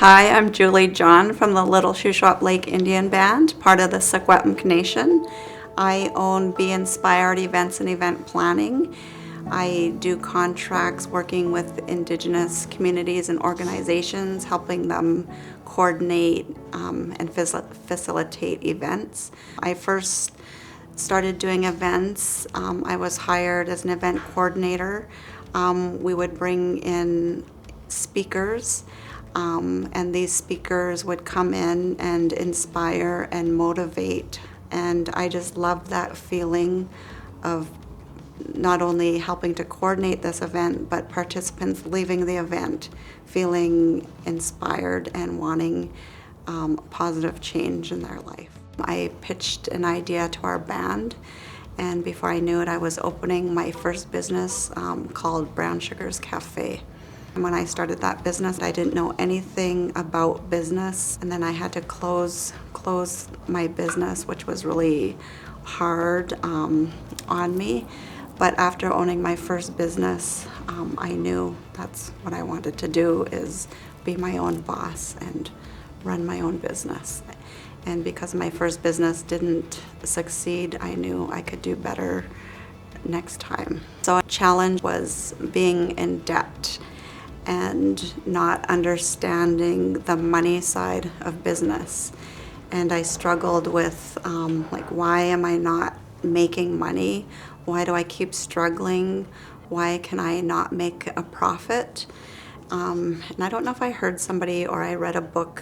Hi, I'm Julie John from the Little Shuswap Lake Indian Band, part of the Secwepemc Nation. I own Be Inspired Events and Event Planning. I do contracts working with Indigenous communities and organizations, helping them coordinate and facilitate events. I first started doing events. I was hired as an event coordinator. We would bring in speakers, and these speakers would come in and inspire and motivate. And I just loved that feeling of not only helping to coordinate this event, but participants leaving the event feeling inspired and wanting positive change in their life. I pitched an idea to our band, and before I knew it, I was opening my first business called Brown Sugars Cafe. And when I started that business, I didn't know anything about business, and then I had to close my business, which was really hard on me. But after owning my first business, I knew that's what I wanted to do, is be my own boss and run my own business. And because my first business didn't succeed, I knew I could do better next time. So a challenge was being in debt and not understanding the money side of business. And I struggled with why am I not making money? Why do I keep struggling? Why can I not make a profit? And I don't know if I heard somebody or I read a book,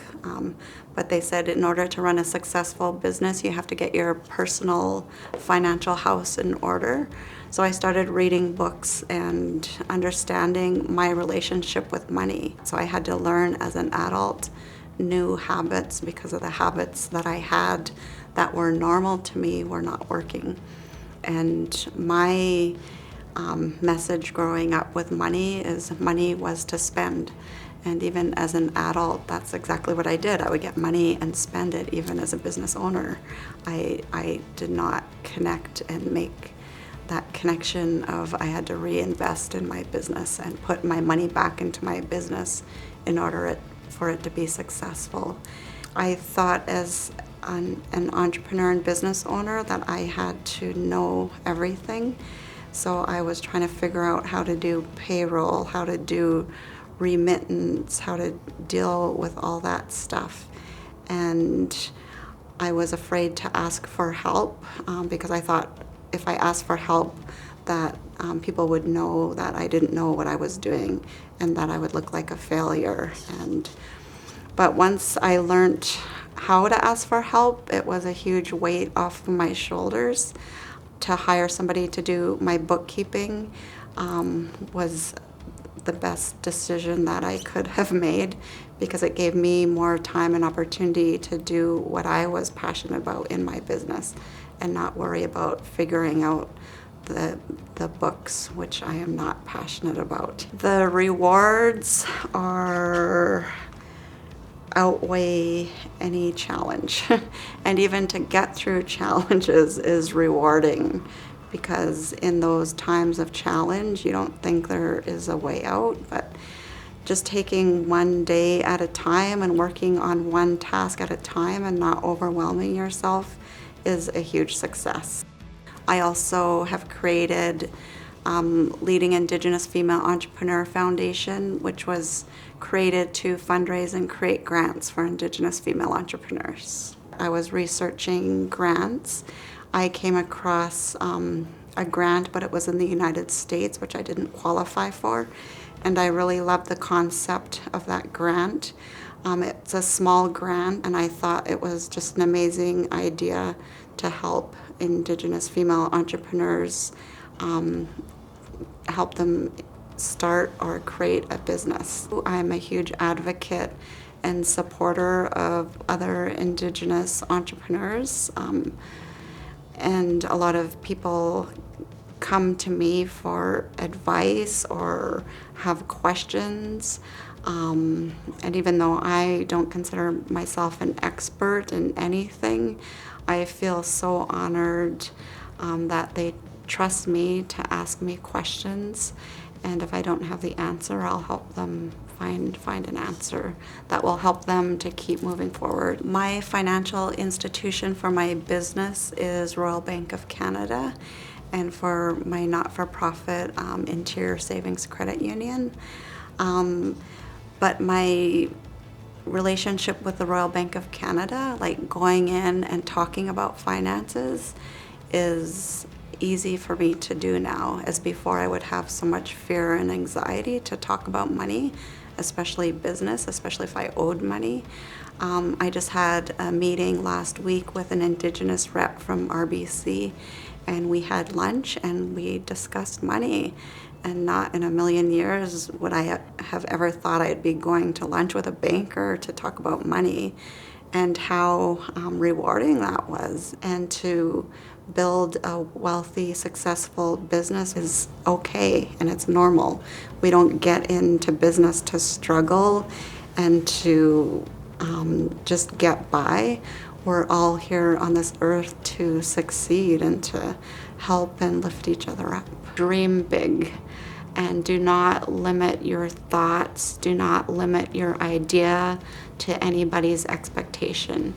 but they said in order to run a successful business, you have to get your personal financial house in order. So I started reading books and understanding my relationship with money. So I had to learn as an adult new habits, because of the habits that I had that were normal to me were not working. And my message growing up with money is money was to spend. And even as an adult, that's exactly what I did. I would get money and spend it. Even as a business owner, I did not connect and make that connection of I had to reinvest in my business and put my money back into my business in order for it to be successful. I thought as an entrepreneur and business owner that I had to know everything. So I was trying to figure out how to do payroll, how to do remittance, how to deal with all that stuff. And I was afraid to ask for help because I thought if I asked for help that people would know that I didn't know what I was doing and that I would look like a failure. But once I learned how to ask for help, it was a huge weight off of my shoulders. To hire somebody to do my bookkeeping was the best decision that I could have made, because it gave me more time and opportunity to do what I was passionate about in my business and not worry about figuring out the books, which I am not passionate about. The rewards outweigh any challenge. And even to get through challenges is rewarding, because in those times of challenge, you don't think there is a way out, but just taking one day at a time and working on one task at a time and not overwhelming yourself is a huge success. I also have created Leading Indigenous Female Entrepreneur Foundation, which was created to fundraise and create grants for Indigenous female entrepreneurs. I was researching grants. I came across a grant, but it was in the United States, which I didn't qualify for, and I really loved the concept of that grant. It's a small grant, and I thought it was just an amazing idea to help Indigenous female entrepreneurs, help them start or create a business. I'm a huge advocate and supporter of other Indigenous entrepreneurs, and a lot of people come to me for advice or have questions. And even though I don't consider myself an expert in anything, I feel so honored that they trust me to ask me questions. And if I don't have the answer, I'll help them find an answer that will help them to keep moving forward. My financial institution for my business is Royal Bank of Canada, and for my not-for-profit, Interior Savings Credit Union. But my relationship with the Royal Bank of Canada, like going in and talking about finances, is easy for me to do now, as before I would have so much fear and anxiety to talk about money, especially business, especially if I owed money. I just had a meeting last week with an Indigenous rep from RBC, and we had lunch and we discussed money. And not in a million years would I have ever thought I'd be going to lunch with a banker to talk about money, and how rewarding that was. And to build a wealthy, successful business is okay, and it's normal. We don't get into business to struggle and to just get by. We're all here on this earth to succeed and to help and lift each other up. Dream big, and do not limit your thoughts, do not limit your idea to anybody's expectation.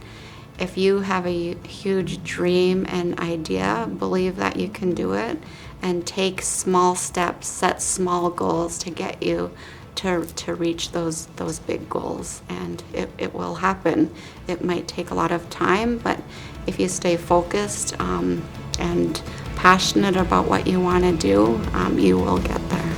If you have a huge dream and idea, believe that you can do it, and take small steps, set small goals to get you to reach those big goals, and it will happen. It might take a lot of time, but if you stay focused and passionate about what you want to do, you will get there.